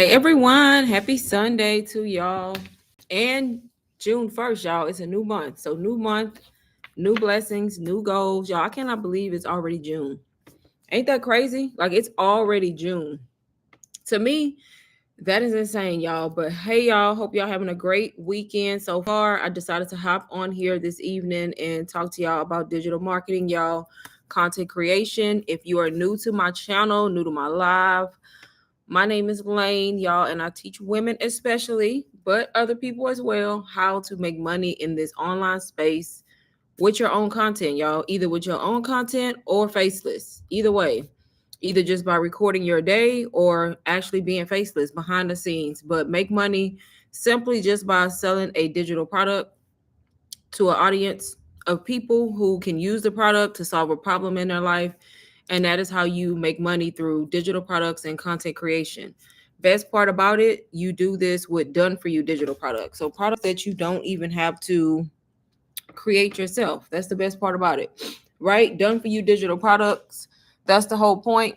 Hey everyone, happy Sunday to y'all. And June 1st, y'all. It's a new month. So, new month, new blessings, new goals. Y'all, I cannot believe it's already June. Ain't that crazy? Like, it's already June. To me, that is insane, y'all. But hey, y'all, hope y'all having a great weekend so far. I decided to hop on here this evening and talk to y'all about digital marketing, y'all, content creation. If you are new to my channel, new to my live, my name is Lane, y'all, and I teach women especially, but other people as well, how to make money in this online space with your own content, y'all. Either with your own content or faceless. Either way, either just by recording your day or actually being faceless behind the scenes, but make money simply just by selling a digital product to an audience of people who can use the product to solve a problem in their life. And that is how you make money through digital products and content creation. Best part about it, you do this with done for you digital products. So products that you don't even have to create yourself. That's the best part about it, right? Done for you digital products. That's the whole point,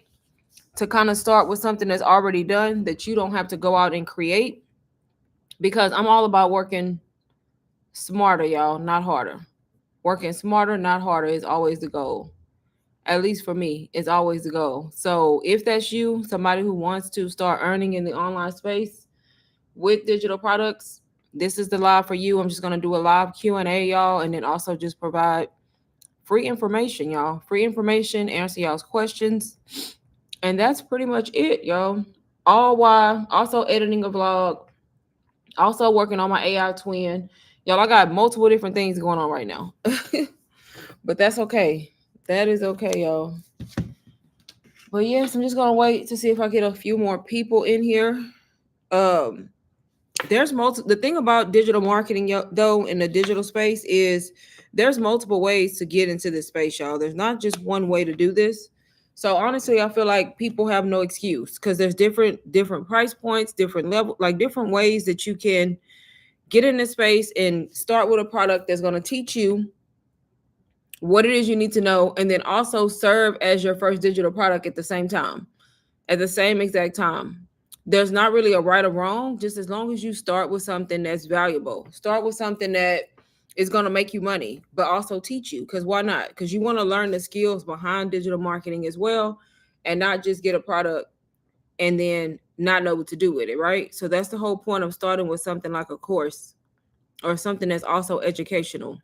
to kind of start with something that's already done that you don't have to go out and create, because I'm all about working smarter, y'all, not harder. Working smarter, not harder is always the goal. At least for me, it's always the goal. So if that's you, somebody who wants to start earning in the online space with digital products, this is the live for you. I'm just gonna do a live Q&A, y'all, and then also just provide free information, y'all. Free information, answer y'all's questions. And that's pretty much it, y'all. All while also editing a vlog, also working on my AI twin. Y'all, I got multiple different things going on right now. But that's okay. That is okay, y'all. But yes, I'm just gonna wait to see if I get a few more people in here. Um, there's multiple. The thing about digital marketing, though, in the digital space is there's multiple ways to get into this space, y'all. There's not just one way to do this. So honestly, I feel like people have no excuse because there's different price points, different level, like different ways that you can get in this space and start with a product that's gonna teach you what it is you need to know, and then also serve as your first digital product at the same time, at the same exact time. There's not really a right or wrong, just as long as you start with something that's valuable. Start with something that is going to make you money, but also teach you. Because why not? Because you want to learn the skills behind digital marketing as well, and not just get a product and then not know what to do with it, right? So that's the whole point of starting with something like a course or something that's also educational.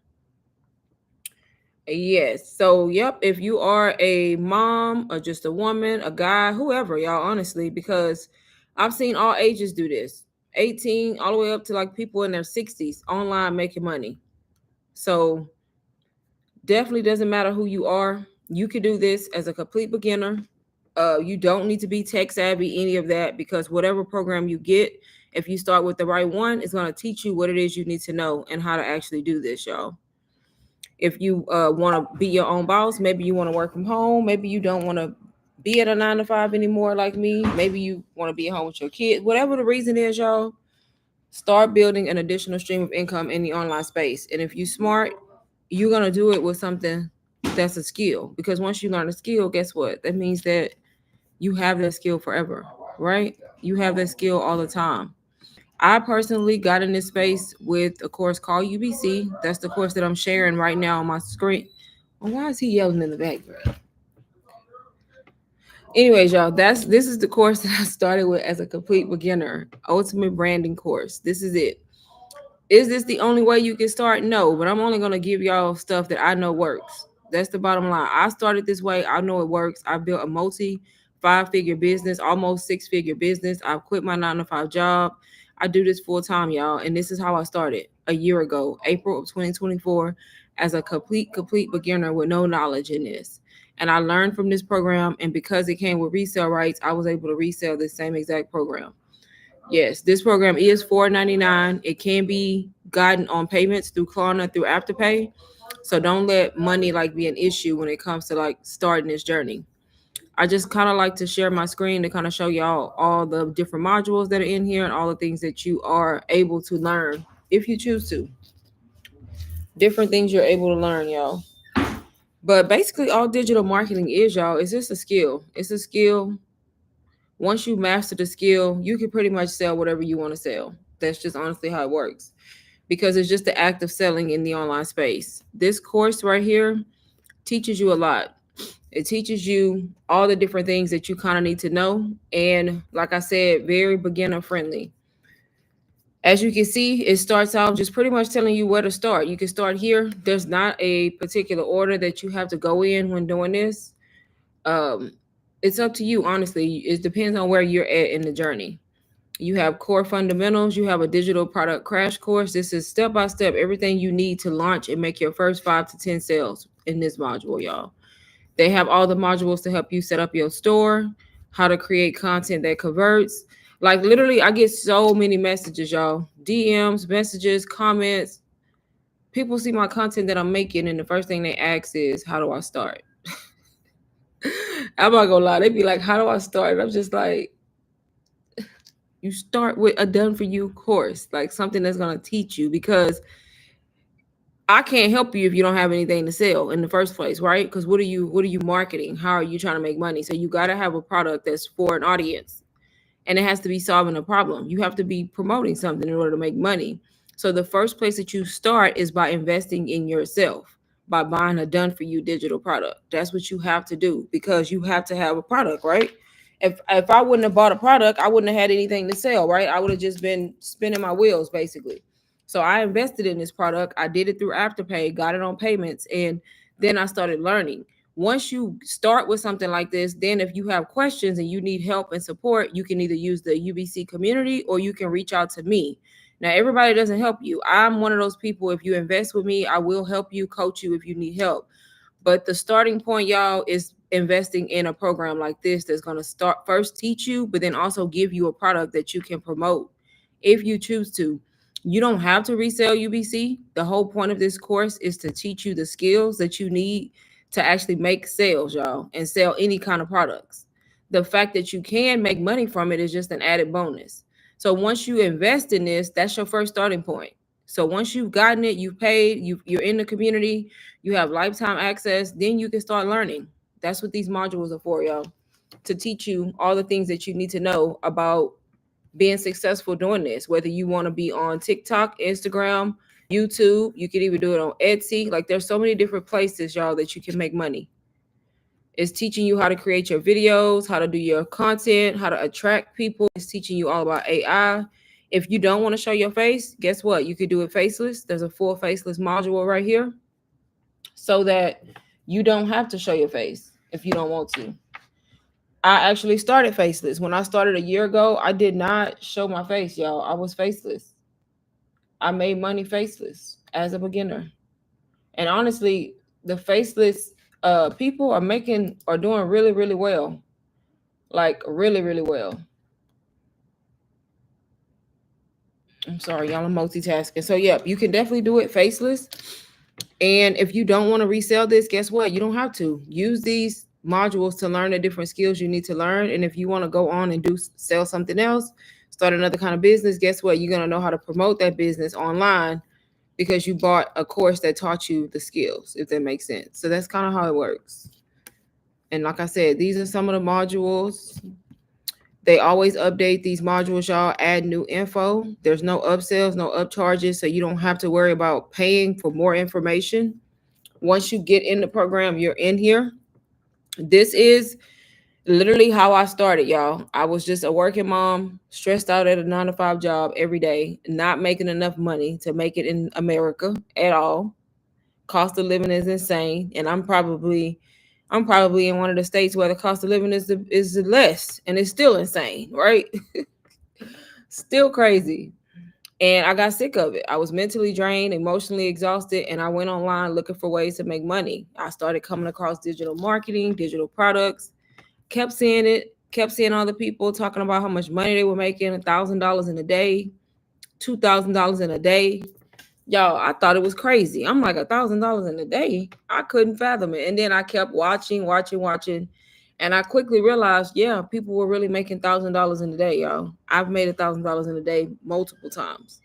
Yes. So, yep, if you are a mom or just a woman, a guy, whoever, y'all, honestly, because I've seen all ages do this, 18 all the way up to like people in their 60s online making money. So, definitely doesn't matter who you are. You could do this as a complete beginner. You don't need to be tech savvy, any of that, because whatever program you get, if you start with the right one, it's going to teach you what it is you need to know and how to actually do this, y'all. If you want to be your own boss, maybe you want to work from home, maybe you don't want to be at a 9 to 5 anymore like me, maybe you want to be at home with your kids, whatever the reason is, y'all, start building an additional stream of income in the online space. And if you smart, you're going to do it with something that's a skill, because once you learn a skill, guess what, that means that you have that skill forever, right? You have that skill all the time. I personally got in this space with a course called UBC. That's the course that I'm sharing right now on my screen. Well, why is he yelling in the background? Anyways, y'all, this is the course that I started with as a complete beginner, ultimate branding course. This is it. Is this the only way you can start? No, but I'm only gonna give y'all stuff that I know works. That's the bottom line. I started this way. I know it works. I built a multi 5 figure business, almost 6 figure business. I've quit my 9 to 5 job. I do this full time, y'all. And this is how I started a year ago, April of 2024, as a complete beginner with no knowledge in this. And I learned from this program. And because it came with resale rights, I was able to resell this same exact program. Yes, this program is $4.99. It can be gotten on payments through Klarna, through Afterpay. So don't let money like be an issue when it comes to like starting this journey. I just kind of like to share my screen to kind of show y'all all the different modules that are in here and all the things that you are able to learn if you choose to. Different things you're able to learn, y'all. But basically, all digital marketing is, y'all, is just a skill. It's a skill Once you master the skill, you can pretty much sell whatever you want to sell. That's just honestly how it works, because it's just the act of selling in the online space. This course right here teaches you a lot. It teaches you all the different things that you kind of need to know. And like I said, very beginner friendly. As you can see, it starts out just pretty much telling you where to start. You can start here. There's not a particular order that you have to go in when doing this. Um, it's up to you, honestly. It depends on where you're at in the journey. You have core fundamentals. You have a digital product crash course. This is step by step everything you need to launch and make your first 5 to 10 sales in this module, y'all. They have all the modules to help you set up your store, how to create content that converts. Like literally, I get so many messages, y'all. DMs, messages, comments. People see my content that I'm making, and the first thing they ask is, how do I start? I'm not gonna lie. They be like, how do I start? And I'm just like, you start with a done for you course, like something that's gonna teach you, because I can't help you if you don't have anything to sell in the first place, right? Because what are you marketing? How are you trying to make money? So you gotta have a product that's for an audience, and it has to be solving a problem. You have to be promoting something in order to make money. So the first place that you start is by investing in yourself, by buying a done for you digital product. That's what you have to do, because you have to have a product, right? If I wouldn't have bought a product, I wouldn't have had anything to sell, right? I would have just been spinning my wheels basically. So I invested in this product. I did it through Afterpay, got it on payments, and then I started learning. Once you start with something like this, then if you have questions and you need help and support, you can either use the UBC community or you can reach out to me. Now, everybody doesn't help you. I'm one of those people. If you invest with me, I will help you, coach you if you need help. But the starting point, y'all, is investing in a program like this that's going to start first teach you, but then also give you a product that you can promote if you choose to. You don't have to resell UBC. The whole point of this course is to teach you the skills that you need to actually make sales, y'all, and sell any kind of products. The fact that you can make money from it is just an added bonus. So once you invest in this, that's your first starting point. So once you've gotten it, you've paid, you're in the community, you have lifetime access, then you can start learning. That's what these modules are for, y'all, to teach you all the things that you need to know about being successful doing this. Whether you want to be on TikTok, Instagram, YouTube, you can even do it on Etsy. Like there's so many different places, y'all, that you can make money. It's teaching you how to create your videos, how to do your content, how to attract people. It's teaching you all about AI. If you don't want to show your face, guess what? You could do it faceless. There's a full faceless module right here, so that you don't have to show your face if you don't want to. I actually started faceless. When I started a year ago, I did not show my face, y'all. I was faceless. I made money faceless as a beginner. And honestly, the faceless people are doing really, really well. Like really, really well. I'm sorry, y'all, I'm multitasking. So yeah, you can definitely do it faceless. And if you don't want to resell this, guess what? You don't have to. Use these modules to learn the different skills you need to learn. And if you want to go on and sell something else, start another kind of business, guess what? You're going to know how to promote that business online because you bought a course that taught you the skills, if that makes sense. So that's kind of how it works. And like I said, these are some of the modules. They always update these modules, y'all, add new info. There's no upsells, no upcharges, so you don't have to worry about paying for more information. Once you get in the program, you're in here. This is literally how I started, y'all. I was just a working mom, stressed out at a 9 to 5 job every day, not making enough money to make it in America at all. Cost of living is insane, and I'm probably in one of the states where the cost of living is less, and it's still insane, right? Still crazy. And I got sick of it. I was mentally drained, emotionally exhausted, and I went online looking for ways to make money. I started coming across digital marketing, digital products, kept seeing it, kept seeing other people talking about how much money they were making, $1,000 in a day, $2,000 in a day. Y'all, I thought it was crazy. I'm like, $1,000 in a day? I couldn't fathom it. And then I kept watching. And I quickly realized, yeah, people were really making $1,000 in a day, y'all. I've made $1,000 in a day multiple times.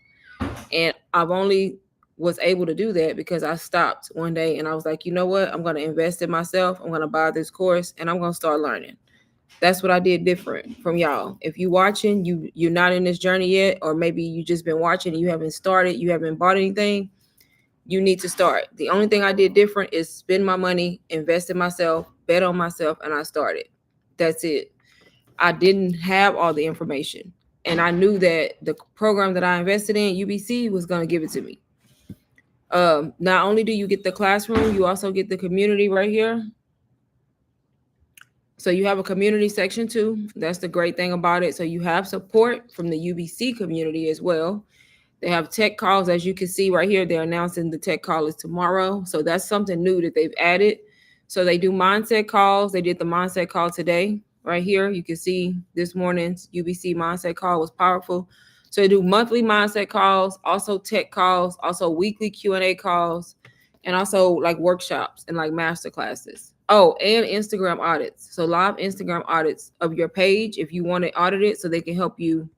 And I've only was able to do that because I stopped one day and I was like, you know what? I'm going to invest in myself. I'm going to buy this course and I'm going to start learning. That's what I did different from y'all. If you watching, you're not in this journey yet, or maybe you just been watching and you haven't started, you haven't bought anything, you need to start. The only thing I did different is spend my money, invest in myself, bet on myself, and I started. That's it. I didn't have all the information. And I knew that the program that I invested in, UBC, was going to give it to me. Not only do you get the classroom, you also get the community right here. So you have a community section too. That's the great thing about it. So you have support from the UBC community as well. They have tech calls, as you can see right here. They're announcing the tech call is tomorrow. So that's something new that they've added. So they do mindset calls. They did the mindset call today right here. You can see this morning's UBC mindset call was powerful. So they do monthly mindset calls, also tech calls, also weekly Q&A calls, and also like workshops and like master classes. Oh, and Instagram audits. So live Instagram audits of your page if you want it audited so they can help you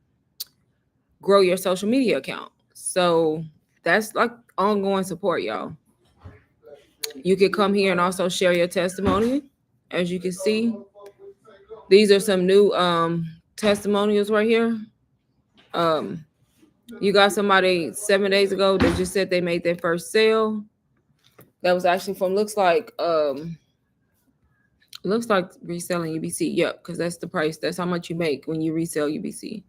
grow your social media account. So that's like ongoing support, y'all. You can come here and also share your testimony. As you can see, these are some new testimonials right here. You got somebody 7 days ago that just said they made their first sale. That was actually from looks like reselling UBC. Yep, because that's the price. That's how much you make when you resell UBC.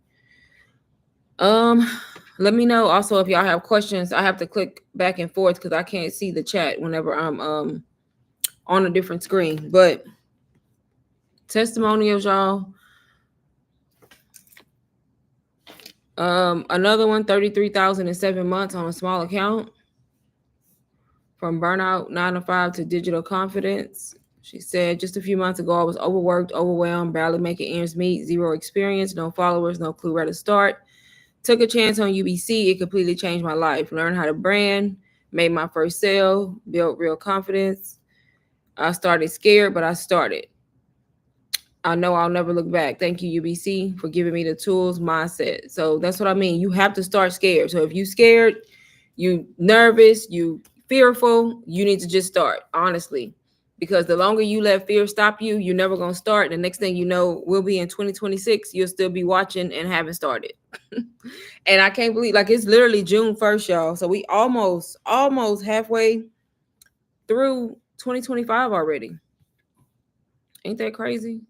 Let me know also if y'all have questions. I have to click back and forth because I can't see the chat whenever I'm on a different screen. But testimonials, y'all. Another one, 33,000 in 7 months on a small account. From burnout 9 to 5 to digital confidence. She said, just a few months ago, I was overworked, overwhelmed, barely making ends meet, zero experience, no followers, no clue where to start. Took a chance on UBC. It completely changed my life. Learned how to brand, made my first sale, built real confidence. I started scared, but I started. I know I'll never look back. Thank you, UBC, for giving me the tools, mindset. So that's what I mean. You have to start scared. So if you scared, you nervous, you fearful, you need to just start, honestly. Because the longer you let fear stop you, you're never going to start. The next thing you know, we'll be in 2026. You'll still be watching and haven't started. And I can't believe, like, it's literally June 1st, y'all. So we almost halfway through 2025 already. Ain't that crazy?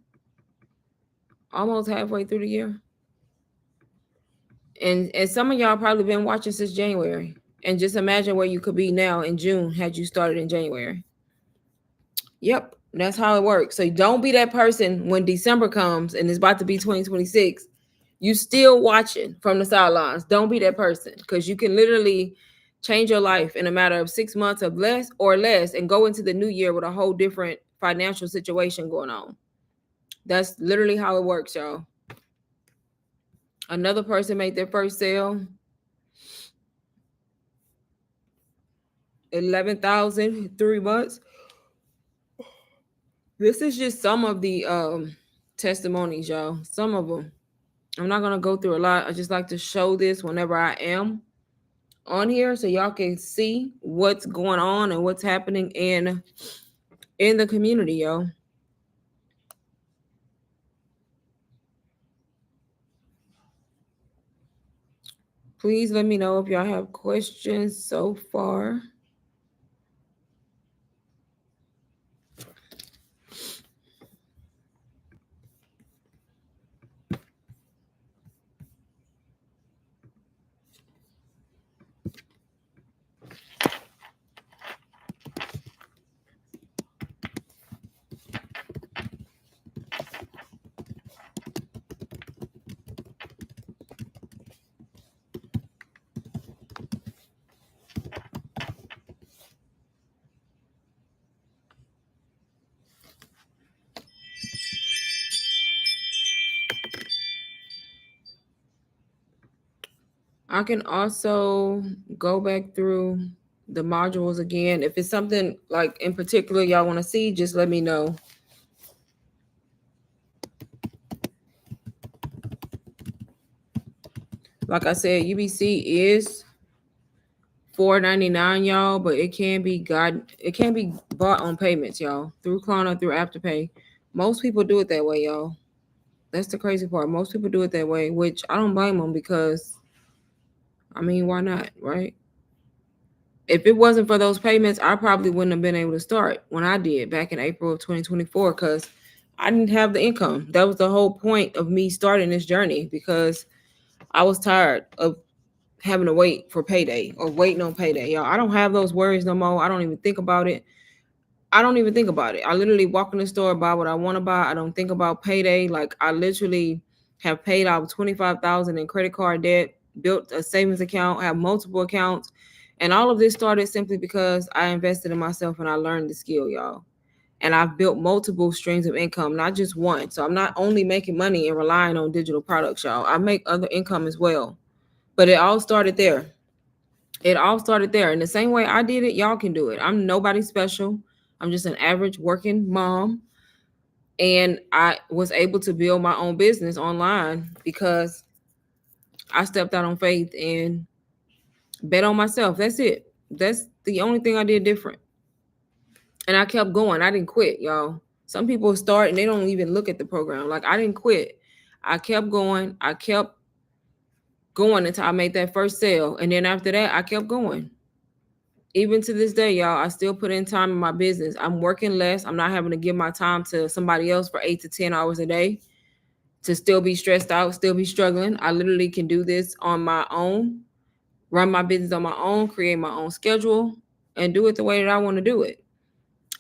Almost halfway through the year. And some of y'all probably been watching since January. And just imagine where you could be now in June had you started in January. Yep, that's how it works. So don't be that person when December comes and it's about to be 2026. You still watching from the sidelines. Don't be that person, because you can literally change your life in a matter of 6 months of less and go into the new year with a whole different financial situation going on. That's literally how it works, y'all. Another person made their first sale. 11,000 3 months. This is just some of the testimonies, y'all. Some of them. I'm not gonna go through a lot. I just like to show this whenever I am on here so y'all can see what's going on and what's happening in the community, yo. Please let me know if y'all have questions so far. I can also go back through the modules again. If it's something like in particular y'all want to see, just let me know. Like I said, UBC is $4.99, y'all, but it can be bought on payments, y'all, through Klarna, through Afterpay. Most people do it that way, y'all. That's the crazy part. Most people do it that way, which I don't blame them because, I mean, why not, right? If it wasn't for those payments, I probably wouldn't have been able to start when I did back in April of 2024 because I didn't have the income. That was the whole point of me starting this journey because I was tired of having to wait for payday or waiting on payday. Y'all, I don't have those worries no more. I don't even think about it. I don't even think about it. I literally walk in the store, buy what I want to buy. I don't think about payday. Like I literally have paid out 25,000 in credit card debt, built a savings account, have multiple accounts, and all of this started simply because I invested in myself and I learned the skill, y'all. And I've built multiple streams of income, not just one. So I'm not only making money and relying on digital products, y'all. I make other income as well. But it all started there. It all started there. In the same way I did it, y'all can do it. I'm nobody special. I'm just an average working mom. And I was able to build my own business online because I stepped out on faith and bet on myself. That's it. That's the only thing I did different. And I kept going. I didn't quit, y'all. Some people start and they don't even look at the program. Like I didn't quit. I kept going. I kept going until I made that first sale. And then after that, I kept going. Even to this day, y'all, I still put in time in my business. I'm working less. I'm not having to give my time to somebody else for 8 to 10 hours a day to still be stressed out, still be struggling. I literally can do this on my own, run my business on my own, create my own schedule, and do it the way that I want to do it.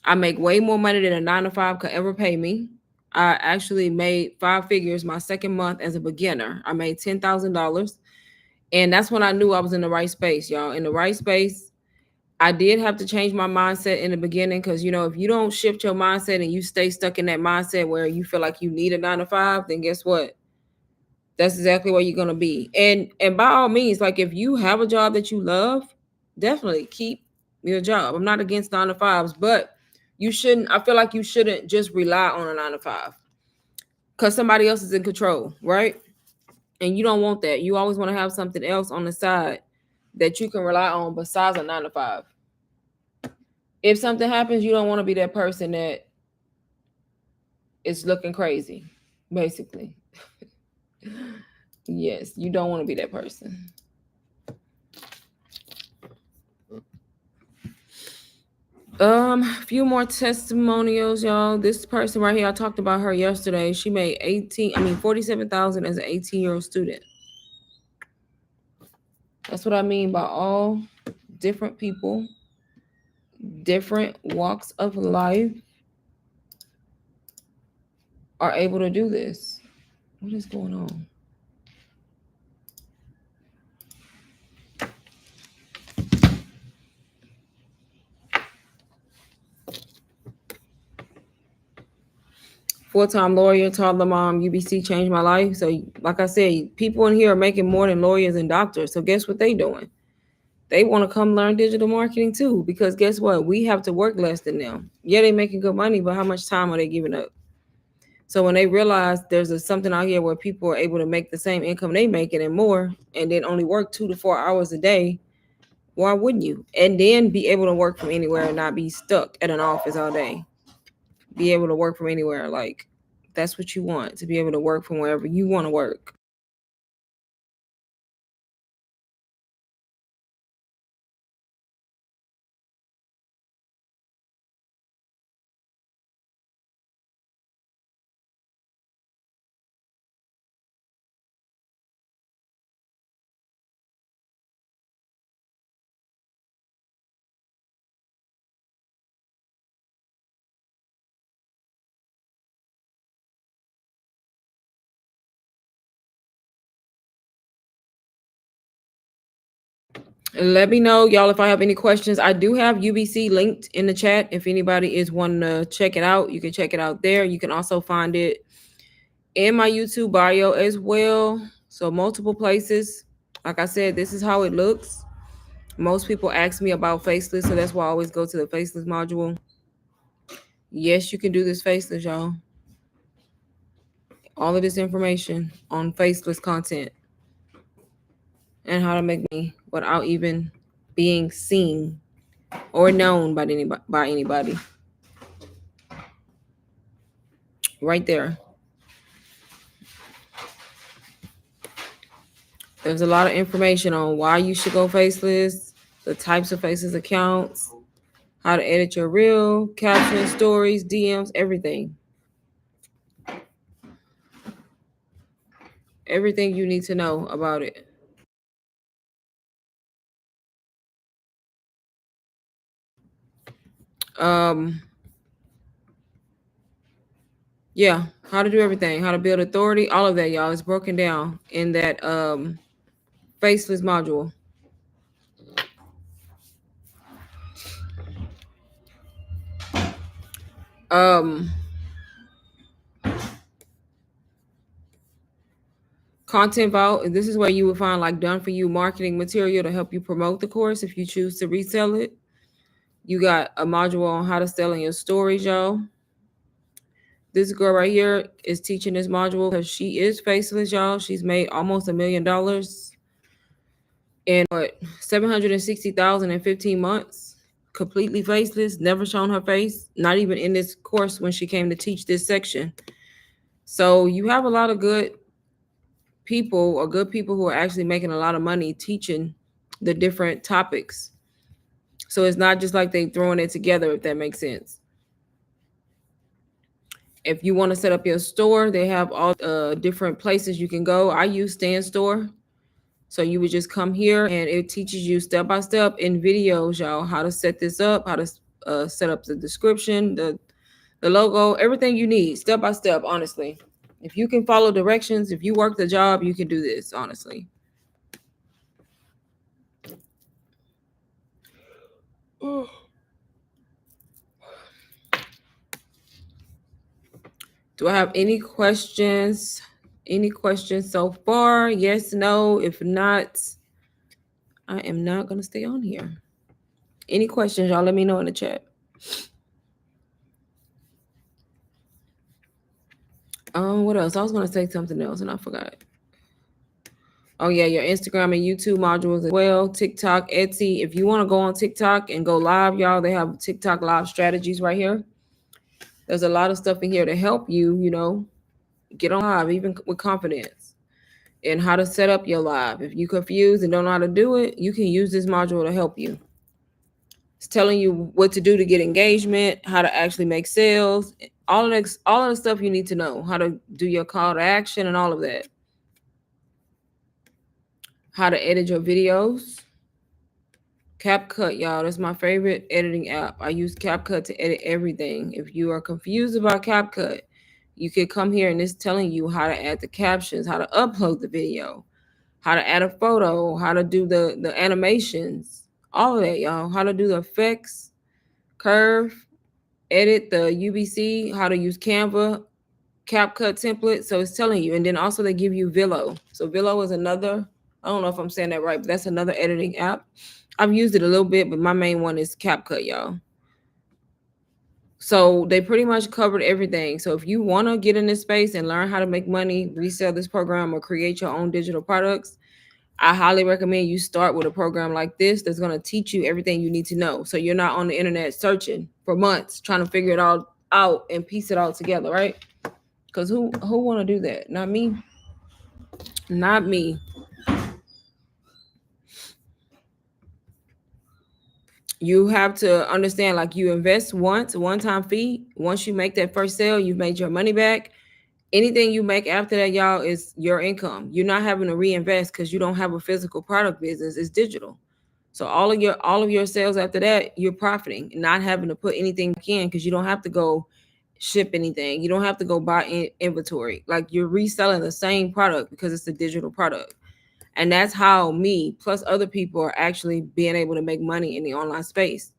I make way more money than a 9 to 5 could ever pay me. I actually made 5 figures my second month as a beginner. I made $10,000. And that's when I knew I was in the right space, y'all. In the right space. I did have to change my mindset in the beginning because, you know, if you don't shift your mindset and you stay stuck in that mindset where you feel like you need a 9 to 5, then guess what? That's exactly where you're going to be. And by all means, like if you have a job that you love, definitely keep your job. I'm not against 9 to 5s, but you shouldn't, I feel like you shouldn't just rely on a 9 to 5 because somebody else is in control, right? And you don't want that. You always want to have something else on the side that you can rely on besides a 9 to 5. If something happens, you don't want to be that person that is looking crazy, basically. Yes, you don't want to be that person. A few more testimonials, y'all. This person right here, I talked about her yesterday. She made 47,000 as an 18-year-old student. That's what I mean by all different people, different walks of life are able to do this. What is going on? Full-time lawyer, toddler mom, UBC changed my life. So like I said, people in here are making more than lawyers and doctors. So guess what they doing? They want to come learn digital marketing too, because guess what? We have to work less than them. Yeah, they making good money, but how much time are they giving up? So when they realize there's something out here where people are able to make the same income they making and more, and then only work 2 to 4 hours a day, why wouldn't you? And then be able to work from anywhere and not be stuck at an office all day. Be able to work from anywhere. Like that's what you want, to be able to work from wherever you want to work. Let me know, y'all, if I have any questions. I do have UBC linked in the chat. If anybody is wanting to check it out, you can check it out there. You can also find it in my YouTube bio as well. So multiple places. Like I said, this is how it looks. Most people ask me about Faceless, so that's why I always go to the Faceless module. Yes, you can do this Faceless, y'all. All of this information on Faceless content and how to make money without even being seen or known by anybody. right there. There's a lot of information on why you should go faceless, the types of faceless accounts, how to edit your reel, captions, stories, DMs, everything. Everything you need to know about it. Um, yeah, how to do everything, how to build authority, all of that, y'all, is broken down in that faceless module. Um, Content Vault, this is where you will find like done for you marketing material to help you promote the course if you choose to resell it. You got a module on how to sell in your stories, y'all. This girl right here is teaching this module because she is faceless, y'all. She's made almost $1 million in what 760,000 in 15 months. Completely faceless, never shown her face, not even in this course when she came to teach this section. So you have a lot of good people or good people who are actually making a lot of money teaching the different topics. So it's not just like they throwing it together, if that makes sense. If you want to set up your store, they have all different places you can go. I use Stand Store. So you would just come here and it teaches you step by step in videos, y'all, how to set this up, how to set up the description, the logo, everything you need, step by step, honestly. If you can follow directions, if you work the job, you can do this, honestly. Do I have any questions? Any questions so far? Yes, no. If not, I am not going to stay on here. Any questions, y'all? Let me know in the chat. What else? I was going to say something else and I forgot. Oh, yeah, your Instagram and YouTube modules as well. TikTok, Etsy. If you want to go on TikTok and go live, y'all, they have TikTok live strategies right here. There's a lot of stuff in here to help you, get on live, even with confidence, and how to set up your live. If you're confused and don't know how to do it, you can use this module to help you. It's telling you what to do to get engagement, how to actually make sales, all of the stuff you need to know, how to do your call to action and all of that. How to edit your videos. CapCut, y'all, that's my favorite editing app. I use CapCut to edit everything. If you are confused about CapCut, you can come here and it's telling you how to add the captions, how to upload the video, how to add a photo, how to do the animations, all of that, y'all. How to do the effects, curve, edit the UBC, how to use Canva, CapCut template. So it's telling you. And then also they give you Villo. So Villo is another, I don't know if I'm saying that right, but that's another editing app. I've used it a little bit, but my main one is CapCut, y'all. So they pretty much covered everything. So if you want to get in this space and learn how to make money, resell this program, or create your own digital products, I highly recommend you start with a program like this that's going to teach you everything you need to know. So you're not on the internet searching for months trying to figure it all out and piece it all together, right? Because who want to do that? Not me. Not me. You have to understand, like, you invest once, one-time fee. Once you make that first sale, you've made your money back. Anything you make after that, y'all, is your income. You're not having to reinvest because you don't have a physical product business. It's digital. So all of your sales after that, you're profiting, not having to put anything back in because you don't have to go ship anything. You don't have to go buy inventory. Like, you're reselling the same product because it's a digital product. And that's how me plus other people are actually being able to make money in the online space.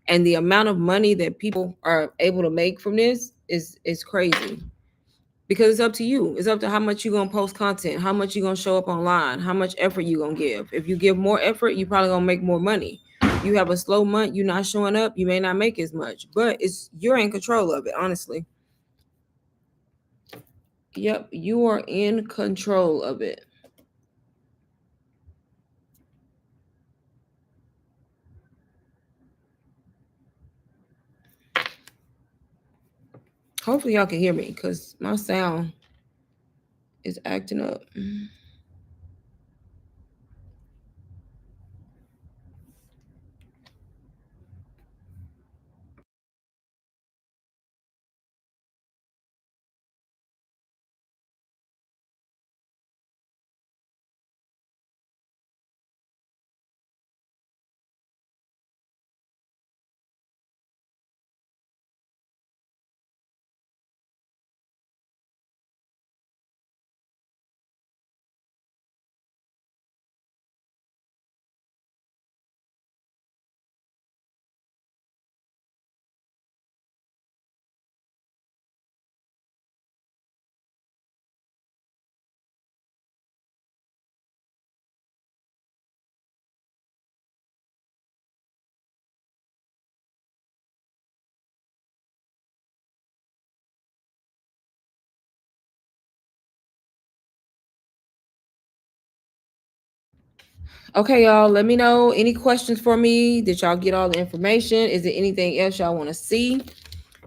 And the amount of money that people are able to make from this is crazy. Because it's up to you. It's up to how much you're gonna post content, how much you're gonna show up online, how much effort you're gonna give. If you give more effort, you're probably gonna make more money. You have a slow month, you're not showing up, you may not make as much, but you're in control of it, honestly. Yep, you are in control of it. Hopefully y'all can hear me because my sound is acting up. Okay, y'all, let me know any questions for me. Did y'all get all the information? Is there anything else y'all want to see?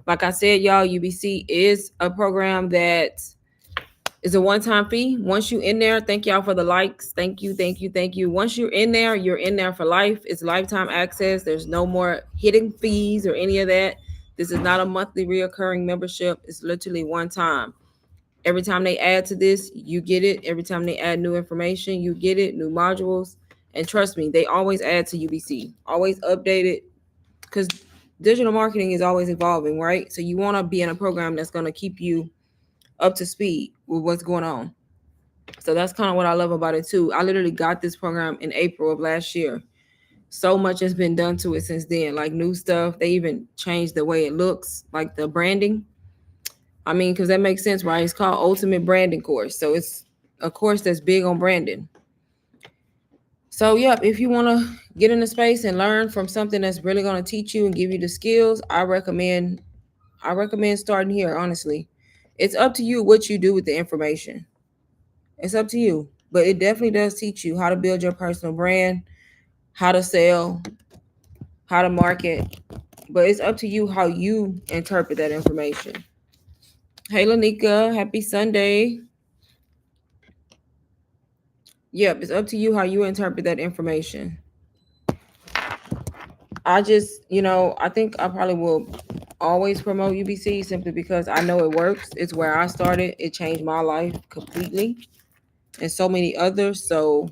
Like I said, y'all, UBC is a program that is a one-time fee. Once you in there, thank y'all for the likes. Thank you, thank you, thank you. Once you're in there for life. It's lifetime access. There's no more hidden fees or any of that. This is not a monthly reoccurring membership. It's literally one time. Every time they add to this, you get it. Every time they add new information, you get it, new modules. And trust me, they always add to UBC, always update it, because digital marketing is always evolving, right? So you want to be in a program that's going to keep you up to speed with what's going on. So that's kind of what I love about it too. I literally got this program in April of last year. So much has been done to it since then, like new stuff. They even changed the way it looks, like the branding. I mean, because that makes sense, right? It's called Ultimate Branding Course. So it's a course that's big on branding. So, yep, if you want to get in the space and learn from something that's really going to teach you and give you the skills, I recommend starting here, honestly. It's up to you what you do with the information. It's up to you. But it definitely does teach you how to build your personal brand, how to sell, how to market. But it's up to you how you interpret that information. Hey, Lanika, happy Sunday. Yep, it's up to you how you interpret that information. I just, I think I probably will always promote UBC simply because I know it works. It's where I started. It changed my life completely and so many others. So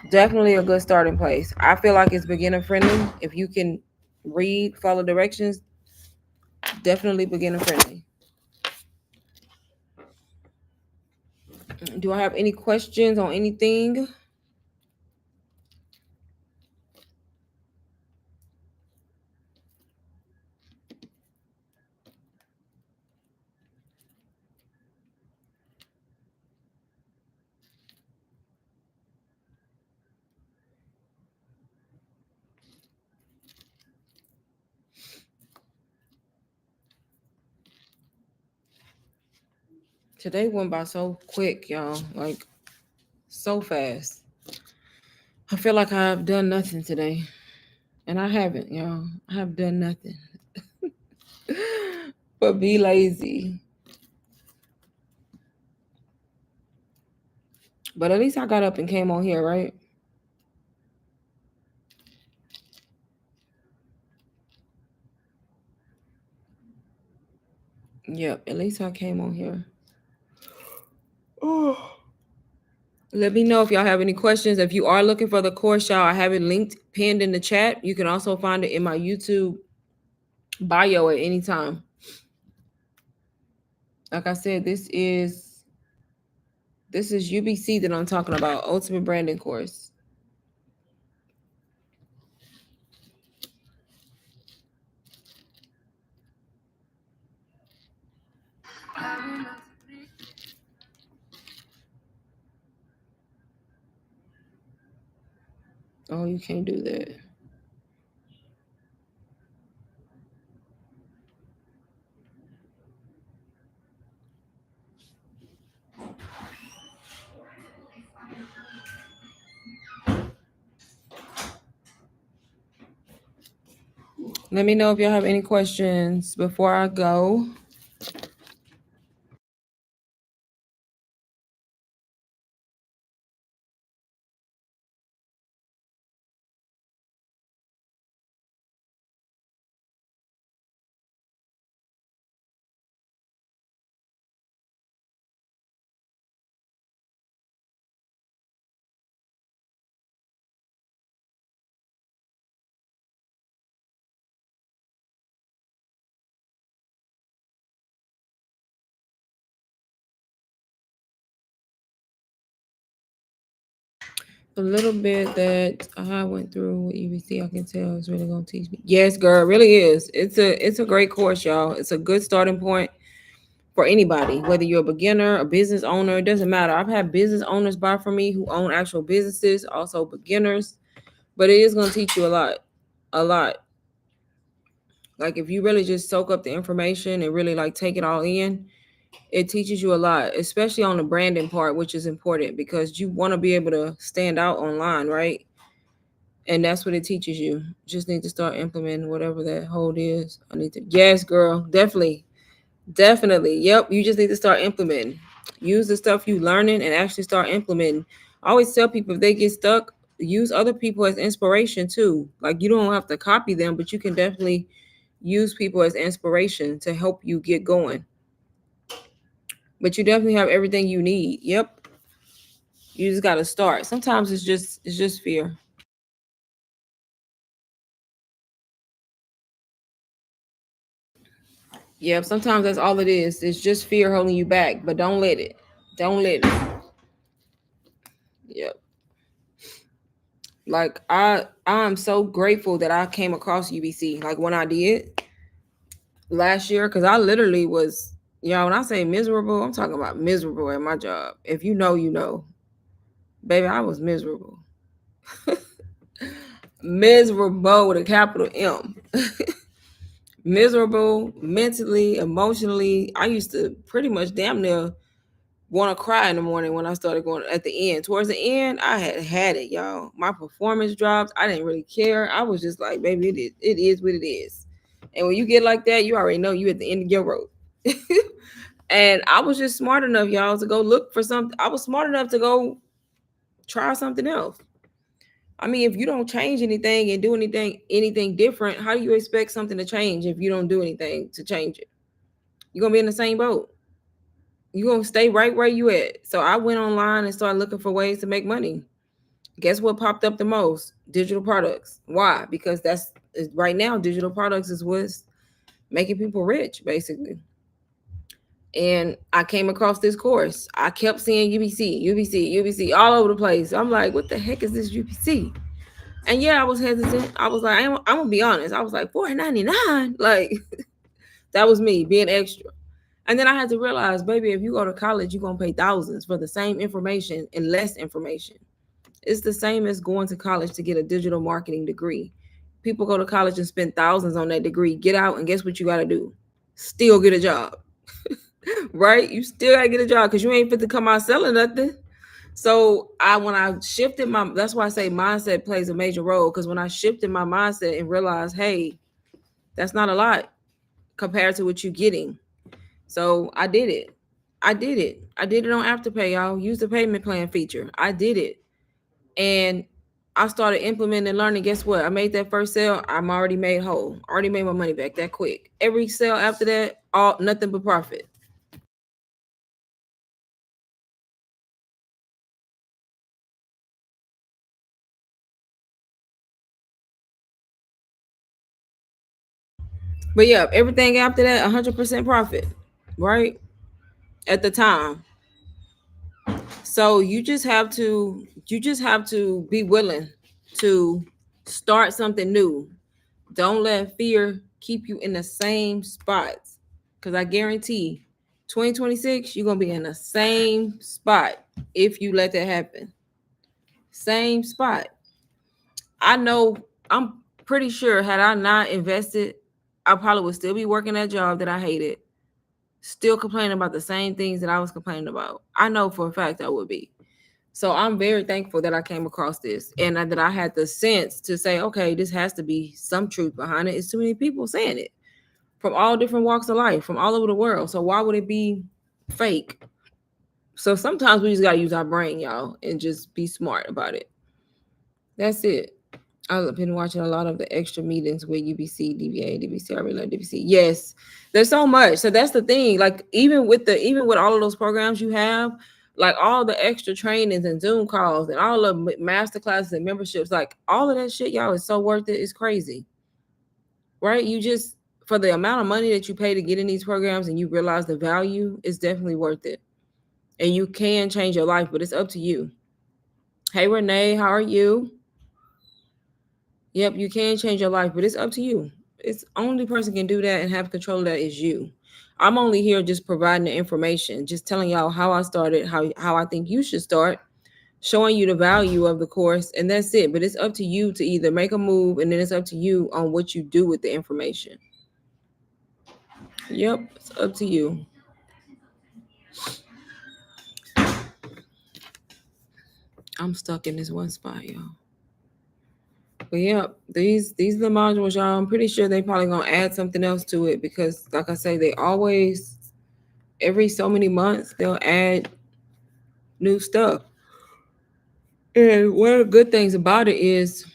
definitely a good starting place. I feel like it's beginner friendly. If you can read, follow directions, definitely beginner friendly. Do I have any questions on anything? Today went by so quick, y'all. Like, so fast. I feel like I've done nothing today. And I haven't, y'all. I have done nothing. But be lazy. But at least I got up and came on here, right? Yep, at least I came on here. Oh. Let me know if y'all have any questions. If you are looking for the course, y'all, I have it linked, pinned in the chat. You can also find it in my YouTube bio at any time. Like I said, this is UBC that I'm talking about, Ultimate Branding Course. Oh, you can't do that. Let me know if y'all have any questions before I go. A little bit that I went through with EBC, I can tell is really gonna teach me. Yes, girl, it really is. It's a great course, y'all. It's a good starting point for anybody, whether you're a beginner, a business owner, it doesn't matter. I've had business owners buy from me who own actual businesses, also beginners, but it is gonna teach you a lot, a lot. Like if you really just soak up the information and really like take it all in, it teaches you a lot, especially on the branding part, which is important because you want to be able to stand out online, right? And that's what it teaches you. Just need to start implementing whatever that hold is. I need to, yes, girl, definitely, definitely. Yep, you just need to start implementing. Use the stuff you learning and actually start implementing. I always tell people if they get stuck, use other people as inspiration too. Like you don't have to copy them, but you can definitely use people as inspiration to help you get going. But you definitely have everything you need. Yep. You just gotta start. Sometimes it's just fear. Yep, sometimes that's all it is. It's just fear holding you back, but don't let it. Don't let it. Yep. Like I'm so grateful that I came across UBC. Like when I did last year, because I literally was, y'all, when I say miserable, I'm talking about miserable at my job. If you know, you know. Baby, I was miserable. Miserable with a capital M. Miserable mentally, emotionally. I used to pretty much damn near want to cry in the morning when I started going at the end. Towards the end, I had it, y'all. My performance dropped. I didn't really care. I was just like, baby, it is what it is. And when you get like that, you already know you at the end of your rope. And I was just smart enough, y'all, to go look for something. I was smart enough to go try something else. I mean, if you don't change anything and do anything different, how do you expect something to change if you don't do anything to change it? You're gonna be in the same boat. You're gonna stay right where you at. So I went online and started looking for ways to make money. Guess what popped up the most? Digital products. Why? Because that's right now, digital products is what's making people rich, basically. And I came across this course. I kept seeing UBC, UBC, UBC all over the place. I'm like, what the heck is this UBC? And yeah, I was hesitant. I was like, I'm gonna be honest. I was like, $4.99. Like that was me being extra. And then I had to realize, baby, if you go to college, you're gonna pay thousands for the same information and less information. It's the same as going to college to get a digital marketing degree. People go to college and spend thousands on that degree, get out, and guess what you gotta do? Still get a job. Right? You still gotta get a job because you ain't fit to come out selling nothing. So when I shifted my, that's why I say mindset plays a major role. Because when I shifted my mindset and realized, hey, that's not a lot compared to what you're getting. So I did it. I did it. I did it on Afterpay, y'all. Use the payment plan feature. I did it. And I started implementing and learning. Guess what? I made that first sale. I'm already made whole. Already made my money back that quick. Every sale after that, all nothing but profit. But yeah, everything after that, 100% profit, right? At the time. So you just have to be willing to start something new. Don't let fear keep you in the same spots. Cause I guarantee 2026, you're gonna be in the same spot if you let that happen. Same spot. I know I'm pretty sure had I not invested, I probably would still be working that job that I hated, still complaining about the same things that I was complaining about. I know for a fact I would be. So I'm very thankful that I came across this and that I had the sense to say, okay, this has to be some truth behind it. It's too many people saying it from all different walks of life, from all over the world. So why would it be fake? So sometimes we just gotta use our brain, y'all, and just be smart about it. That's it. I've been watching a lot of the extra meetings with UBC, DBA, DBC. I really like DBC. Yes, there's so much. So that's the thing. Like even with all of those programs you have, like all the extra trainings and Zoom calls and all of master classes and memberships, like all of that shit, y'all, is so worth it. It's crazy, right? You just for the amount of money that you pay to get in these programs and you realize the value is definitely worth it. And you can change your life, but it's up to you. Hey Renee, how are you? Yep, you can change your life, but it's up to you. It's only person can do that and have control of that is you. I'm only here just providing the information, just telling y'all how I started, how I think you should start, showing you the value of the course, and that's it. But it's up to you to either make a move and then it's up to you on what you do with the information. Yep, it's up to you. I'm stuck in this one spot, y'all. But yeah, these are the modules, y'all. I'm pretty sure they probably gonna add something else to it because, like I say, they always every so many months they'll add new stuff. And one of the good things about it is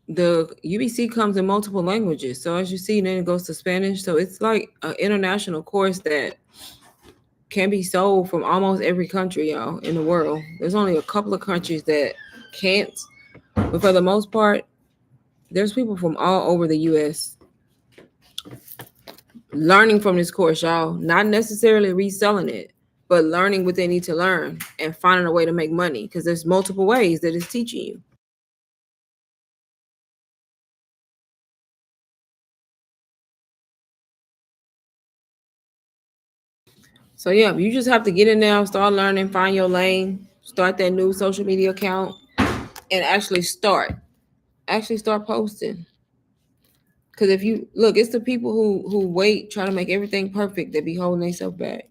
the UBC comes in multiple languages. So as you see, then it goes to Spanish. So it's like an international course that can be sold from almost every country, y'all, in the world. There's only a couple of countries that can't, but for the most part, there's people from all over the US learning from this course, y'all. Not necessarily reselling it, but learning what they need to learn and finding a way to make money because there's multiple ways that it's teaching you. So yeah, you just have to get in there, start learning, find your lane, start that new social media account, and actually start posting. Because if you look, it's the people who wait, try to make everything perfect that be holding themselves back,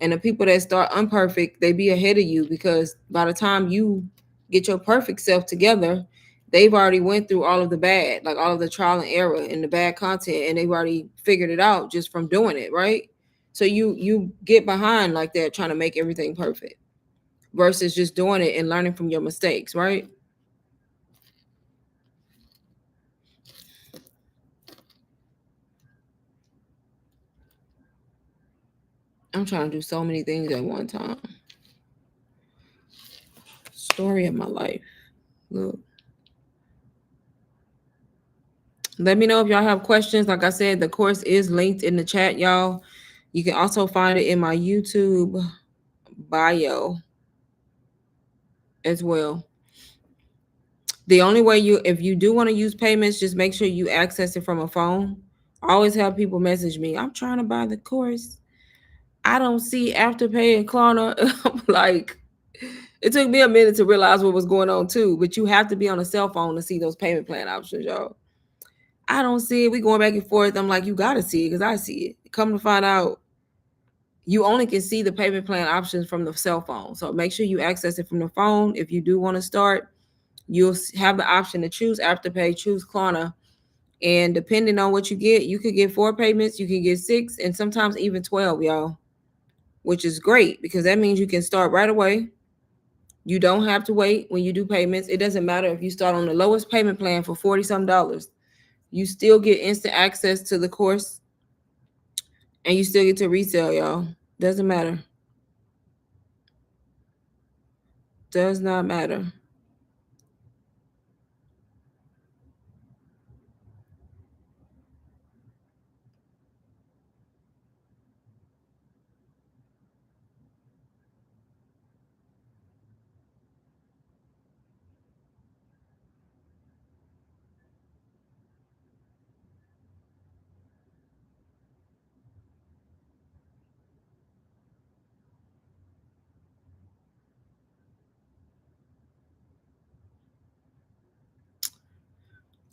and the people that start unperfect, they be ahead of you because by the time you get your perfect self together, they've already went through all of the bad, like all of the trial and error and the bad content, and they've already figured it out just from doing it, right? So you get behind like that, trying to make everything perfect versus just doing it and learning from your mistakes, right? I'm trying to do so many things at one time. Story of my life. Look. Let me know if y'all have questions. Like I said, the course is linked in the chat, y'all. You can also find it in my YouTube bio as well. The only way if you do want to use payments, just make sure you access it from a phone. I always have people message me, I'm trying to buy the course. I don't see Afterpay and Klarna. I'm like, it took me a minute to realize what was going on too, but you have to be on a cell phone to see those payment plan options, y'all. I don't see it. We going back and forth. I'm like, you gotta see it because I see it. Come to find out, you only can see the payment plan options from the cell phone. So make sure you access it from the phone. If you do want to start, you'll have the option to choose Afterpay, choose Klarna, and depending on what you get, you could get 4 payments, you can get 6, and sometimes even 12, y'all, which is great because that means you can start right away. You don't have to wait when you do payments. It doesn't matter if you start on the lowest payment plan for 40 some dollars. You still get instant access to the course and you still get to resell, y'all. Doesn't matter. Does not matter.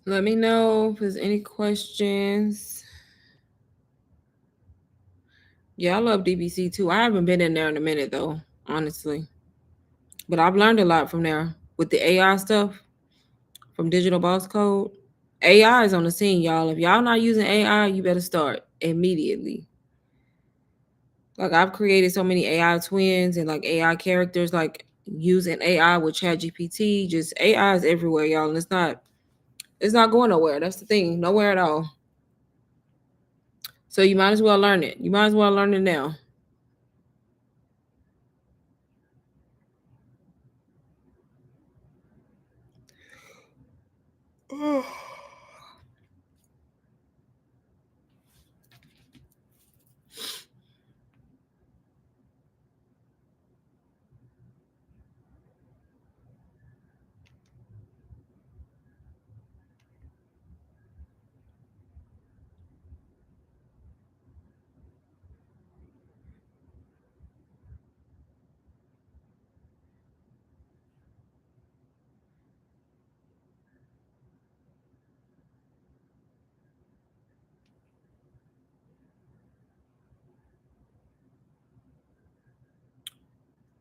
Let me know if there's any questions. Yeah, I love DBC too. I haven't been in there in a minute though, honestly. But I've learned a lot from there with the AI stuff from Digital Boss Code. AI is on the scene, y'all. If y'all not using AI, you better start immediately. Like I've created so many AI twins and like AI characters, like using AI with ChatGPT. Just AI is everywhere, y'all, and it's not going nowhere. That's the thing, nowhere at all. So you might as well learn it. You might as well learn it now.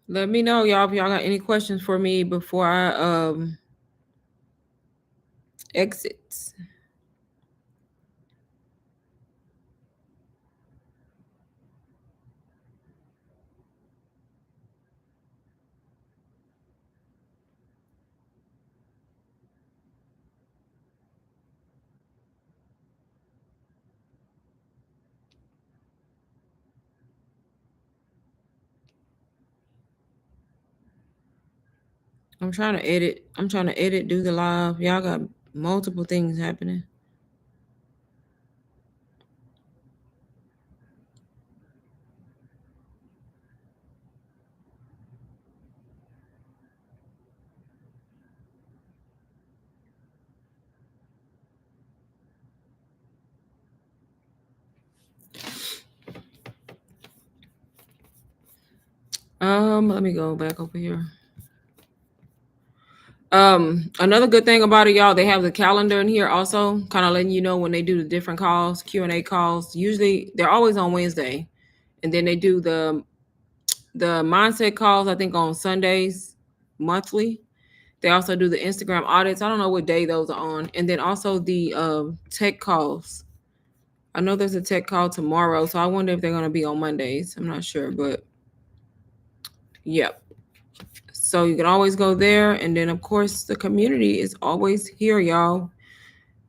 Let me know, y'all, if y'all got any questions for me before I exit. I'm trying to edit. I'm trying to edit, do the live. Y'all got multiple things happening. Let me go back over here. Another good thing about it, y'all, they have the calendar in here also, kind of letting you know when they do the different calls, Q&A calls. Usually they're always on Wednesday. And then they do the mindset calls, I think on Sundays monthly. They also do the Instagram audits. I don't know what day those are on. And then also the tech calls. I know there's a tech call tomorrow, so I wonder if they're going to be on Mondays. I'm not sure, but yep. So you can always go there. And then, of course, the community is always here, y'all.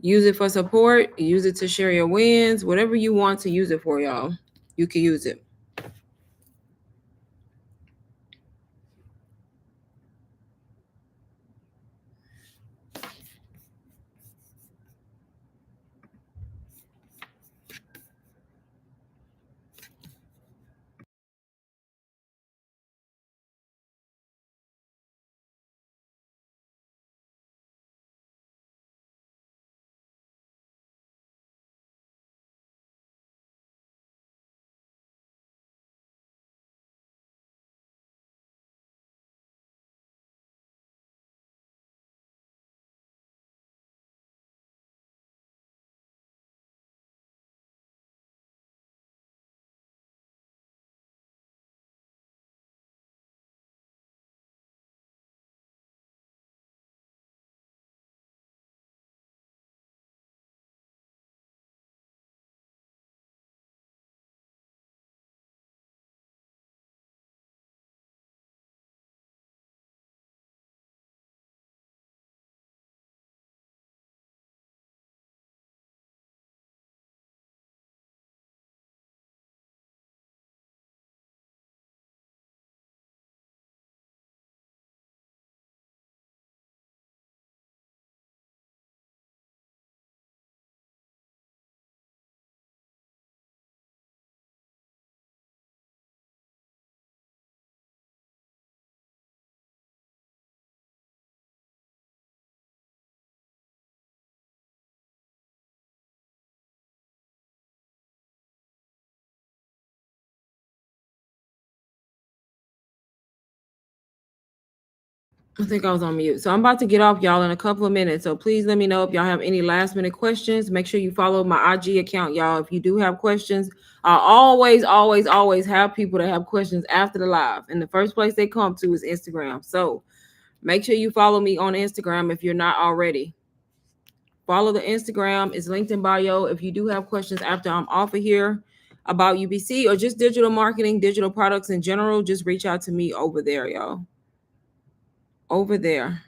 Use it for support. Use it to share your wins. Whatever you want to use it for, y'all. You can use it. I think I was on mute. So I'm about to get off, y'all, in a couple of minutes. So please let me know if y'all have any last minute questions. Make sure you follow my IG account, y'all. If you do have questions, I always have people that have questions after the live. And the first place they come to is Instagram. So make sure you follow me on Instagram if you're not already. Follow the Instagram. It's linked in bio. If you do have questions after I'm off of here about UBC or just digital marketing, digital products in general, just reach out to me over there, y'all. Over there.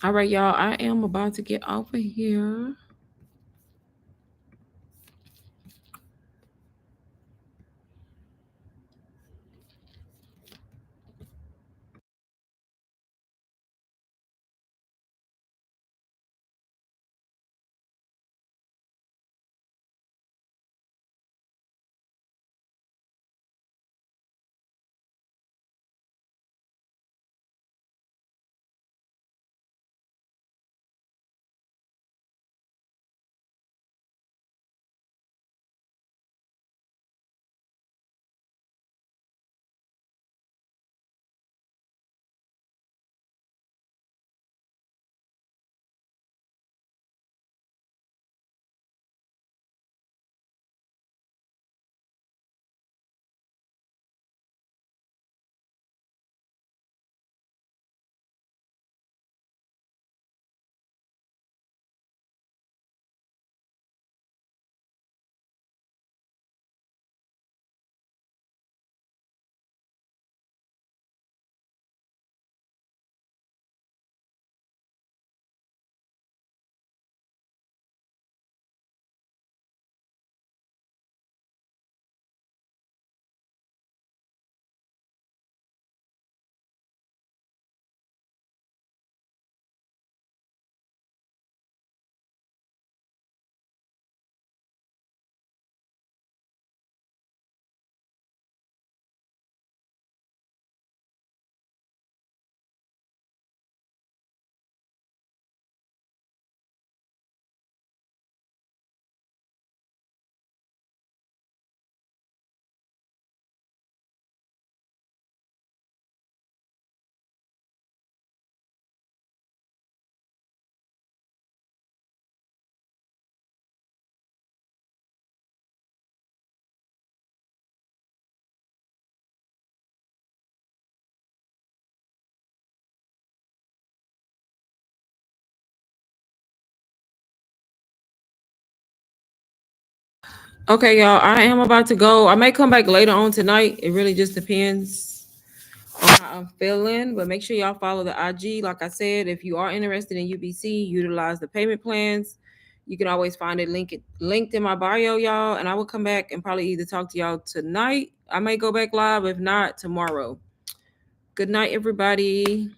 All right, y'all. I am about to get off of here. Okay, y'all. I am about to go. I may come back later on tonight. It really just depends on how I'm feeling. But make sure y'all follow the IG. Like I said, if you are interested in UBC, utilize the payment plans. You can always find it linked in my bio, y'all. And I will come back and probably either talk to y'all tonight. I may go back live, if not tomorrow. Good night, everybody.